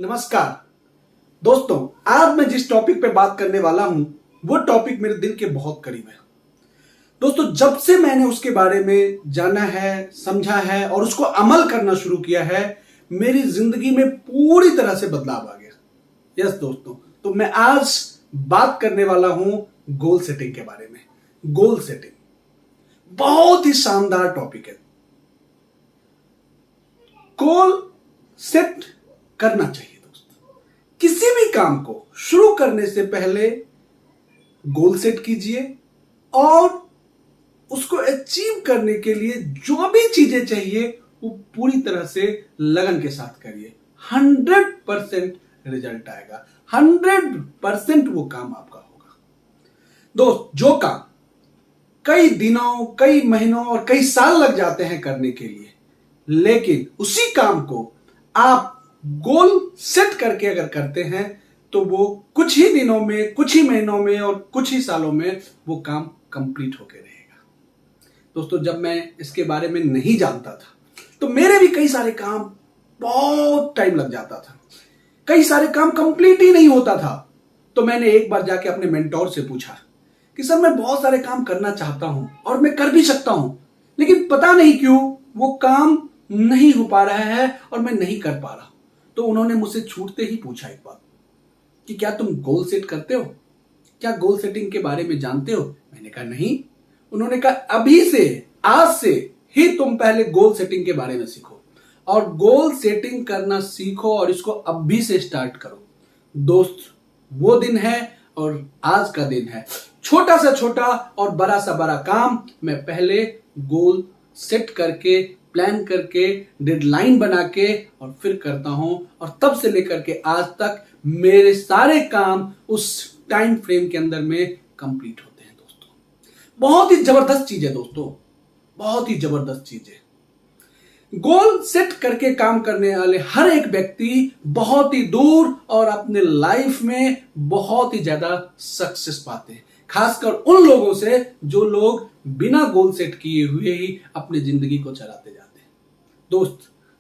नमस्कार दोस्तों, आज मैं जिस टॉपिक पे बात करने वाला हूं वो टॉपिक मेरे दिल के बहुत करीब है। दोस्तों, जब से मैंने उसके बारे में जाना है, समझा है और उसको अमल करना शुरू किया है, मेरी जिंदगी में पूरी तरह से बदलाव आ गया। यस दोस्तों, तो मैं आज बात करने वाला हूं गोल सेटिंग के बारे में। गोल सेटिंग बहुत ही शानदार टॉपिक है। गोल सेट करना चाहिए दोस्तों। किसी भी काम को शुरू करने से पहले गोल सेट कीजिए और उसको अचीव करने के लिए जो भी चीजें चाहिए वो पूरी तरह से लगन के साथ करिए। 100% रिजल्ट आएगा। 100% वो काम आपका होगा। दोस्त, जो काम कई दिनों, कई महीनों और कई साल लग जाते हैं करने के लिए, लेकिन उसी काम को आप गोल सेट करके अगर करते हैं तो वो कुछ ही दिनों में, कुछ ही महीनों में और कुछ ही सालों में वो काम कंप्लीट होके रहेगा। दोस्तों, जब मैं इसके बारे में नहीं जानता था तो मेरे भी कई सारे काम बहुत टाइम लग जाता था, कई सारे काम कंप्लीट ही नहीं होता था। तो मैंने एक बार जाके अपने मेंटोर से पूछा कि सर, मैं बहुत सारे काम करना चाहता हूं और मैं कर भी सकता हूं, लेकिन पता नहीं क्यों वो काम नहीं हो पा रहा है और मैं नहीं कर पा रहा। तो उन्होंने मुझसे छूटते ही पूछा एक बात कि क्या तुम गोल सेट करते हो? क्या गोल सेटिंग के बारे में जानते हो? मैंने कहा नहीं। उन्होंने कहा अभी से, आज से ही तुम पहले गोल सेटिंग के बारे में सीखो और गोल सेटिंग करना सीखो और इसको अभी से स्टार्ट करो। दोस्त, वो दिन है और आज का दिन है। छोटा सा छोटा और बड़ा सा बड़ा काम मैं पहले गोल सेट करके, प्लान करके, डेडलाइन बना के और फिर करता हूं, और तब से लेकर के आज तक मेरे सारे काम उस टाइम फ्रेम के अंदर में कंप्लीट होते हैं। दोस्तों, बहुत ही जबरदस्त चीज है दोस्तों, बहुत ही जबरदस्त चीज है। गोल सेट करके काम करने वाले हर एक व्यक्ति बहुत ही दूर और अपने लाइफ में बहुत ही ज्यादा सक्सेस पाते हैं, खासकर उन लोगों से जो लोग बिना गोल सेट किए हुए ही अपनी जिंदगी को चलाते जाते हैं। दोस्त,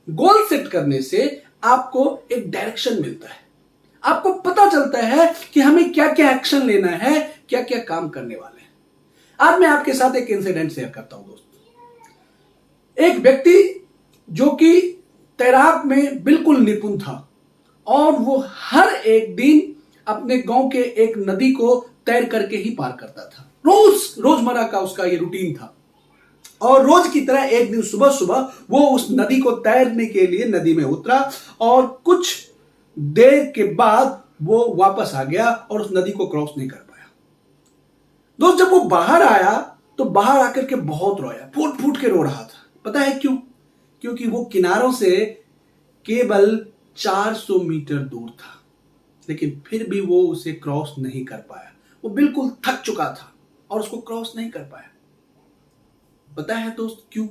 गोल सेट करने से आपको एक डायरेक्शन मिलता है, आपको पता चलता है कि हमें क्या क्या एक्शन लेना है, क्या क्या काम करने वाले हैं। आज मैं आपके साथ एक इंसिडेंट शेयर करता हूं दोस्त। एक व्यक्ति जो कि तैराक में बिल्कुल निपुण था और वो हर एक दिन अपने गांव के एक नदी को तैर करके ही पार करता था। रोजमर्रा का उसका ये रूटीन था और रोज की तरह एक दिन सुबह सुबह वो उस नदी को तैरने के लिए नदी में उतरा और कुछ देर के बाद वो वापस आ गया और उस नदी को क्रॉस नहीं कर पाया। दोस्त, जब वो बाहर आया तो बाहर आकर के बहुत रोया, फूट फूट के रो रहा था। पता है क्यों? क्योंकि वो किनारों से केवल 400 मीटर दूर था, लेकिन फिर भी वो उसे क्रॉस नहीं कर पाया। वो बिल्कुल थक चुका था और उसको क्रॉस नहीं कर पाया। पता है दोस्त क्यों?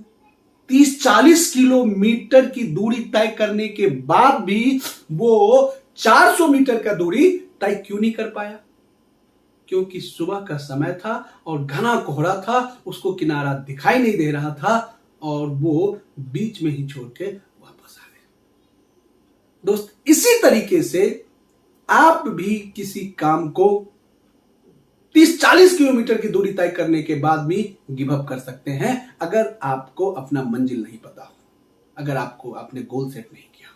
30-40 किलोमीटर की दूरी तय करने के बाद भी वो 400 मीटर का दूरी तय क्यों नहीं कर पाया? क्योंकि सुबह का समय था और घना कोहरा था, उसको किनारा दिखाई नहीं दे रहा था और वो बीच में ही छोड़ के वापस आ गए। दोस्त, इसी तरीके से आप भी किसी काम को 30-40 किलोमीटर की दूरी तय करने के बाद भी गिव अप कर सकते हैं अगर आपको अपना मंजिल नहीं पता हो, अगर आपने गोल सेट नहीं किया।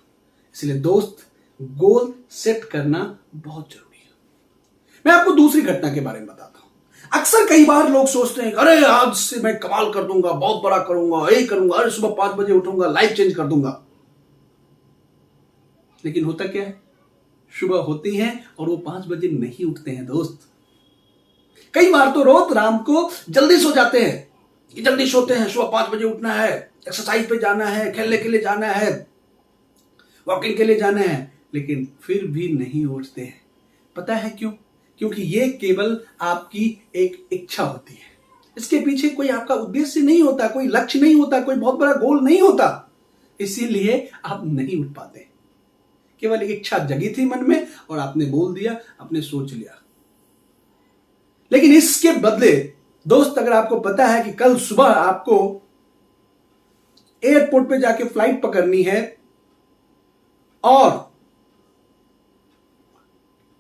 इसलिए दोस्त, गोल सेट करना बहुत जरूरी है। मैं आपको दूसरी घटना के बारे में बताता हूं। अक्सर कई बार लोग सोचते हैं, अरे आज से मैं कमाल कर दूंगा, बहुत बड़ा करूंगा, यही करूंगा, अरे सुबह 5 बजे उठूंगा, लाइफ चेंज कर दूंगा। लेकिन होता क्या है? सुबह होती है और वो 5 बजे नहीं उठते हैं दोस्त। कई बार तो रोज रात को जल्दी सो जाते हैं कि जल्दी सोते हैं, सुबह 5 बजे उठना है, एक्सरसाइज पे जाना है, खेलने के लिए जाना है, वॉकिंग के लिए जाना है, लेकिन फिर भी नहीं उठते हैं। पता है क्यों? क्योंकि ये केवल आपकी एक इच्छा होती है। इसके पीछे कोई आपका उद्देश्य नहीं होता, कोई लक्ष्य नहीं होता, कोई बहुत बड़ा गोल नहीं होता। इसीलिए आप नहीं उठ पाते। केवल एक इच्छा जगी थी मन में और आपने बोल दिया, आपने सोच लिया। लेकिन इसके बदले दोस्त, अगर आपको पता है कि कल सुबह आपको एयरपोर्ट पे जाके फ्लाइट पकड़नी है और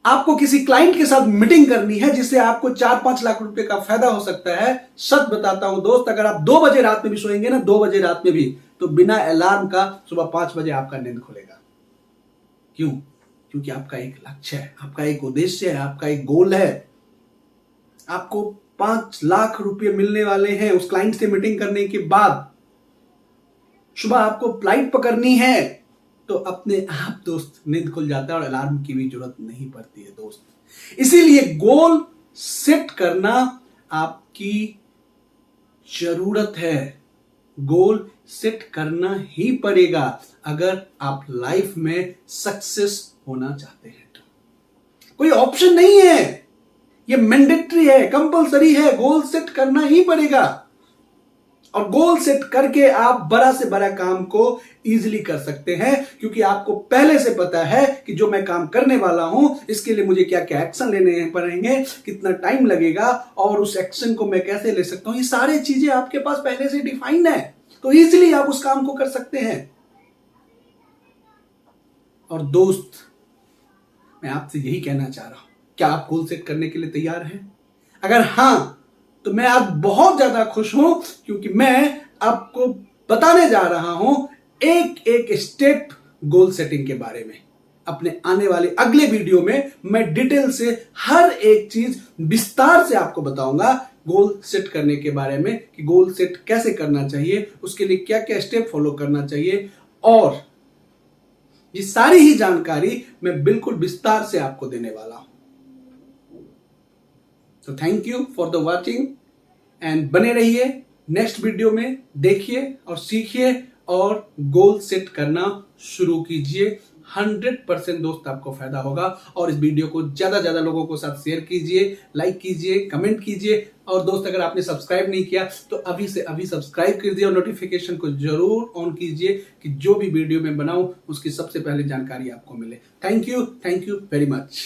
आपको किसी क्लाइंट के साथ मीटिंग करनी है जिससे आपको 4-5 लाख रुपए का फायदा हो सकता है, सच बताता हूं दोस्त, अगर आप 2 बजे रात में भी सोएंगे ना, 2 बजे रात में भी, तो बिना अलार्म का सुबह 5 बजे आपका नींद खुलेगा। क्यों? क्योंकि आपका एक लक्ष्य है, आपका एक उद्देश्य है, आपका एक गोल है। आपको 5 लाख रुपए मिलने वाले हैं उस क्लाइंट से मीटिंग करने के बाद। सुबह आपको फ्लाइट पकड़नी है, तो अपने आप दोस्त नींद खुल जाता है और अलार्म की भी जरूरत नहीं पड़ती है दोस्त। इसीलिए गोल सेट करना आपकी जरूरत है। गोल सेट करना ही पड़ेगा अगर आप लाइफ में सक्सेस होना चाहते हैं तो। कोई ऑप्शन नहीं है, ये मैंडेटरी है, कंपलसरी है, गोल सेट करना ही पड़ेगा। और गोल सेट करके आप बड़ा से बड़ा काम को इजीली कर सकते हैं, क्योंकि आपको पहले से पता है कि जो मैं काम करने वाला हूं इसके लिए मुझे क्या क्या एक्शन लेने पड़ेंगे, कितना टाइम लगेगा और उस एक्शन को मैं कैसे ले सकता हूं। ये सारी चीजें आपके पास पहले से डिफाइंड है, तो इजीली आप उस काम को कर सकते हैं। और दोस्त, मैं आपसे यही कहना चाह रहा हूं, क्या आप गोल सेट करने के लिए तैयार हैं? अगर हां, तो मैं आज बहुत ज्यादा खुश हूं, क्योंकि मैं आपको बताने जा रहा हूं एक एक स्टेप गोल सेटिंग के बारे में। अपने आने वाले अगले वीडियो में मैं डिटेल से हर एक चीज विस्तार से आपको बताऊंगा गोल सेट करने के बारे में, कि गोल सेट कैसे करना चाहिए, उसके लिए क्या क्या स्टेप फॉलो करना चाहिए, और ये सारी ही जानकारी मैं बिल्कुल विस्तार से आपको देने वाला हूं। तो thank you for the watching and बने रहिए, नेक्स्ट वीडियो में देखिए और सीखिए और गोल सेट करना शुरू कीजिए। 100% दोस्त आपको फायदा होगा। और इस वीडियो को ज्यादा ज्यादा लोगों को साथ शेयर कीजिए, लाइक कीजिए, कमेंट कीजिए। और दोस्त, अगर आपने सब्सक्राइब नहीं किया तो अभी से अभी सब्सक्राइब कीजिए और नोटिफिकेशन को जरूर ऑन कीजिए, कि जो भी वीडियो मैं बनाऊं उसकी सबसे पहले जानकारी आपको मिले। Thank you very much.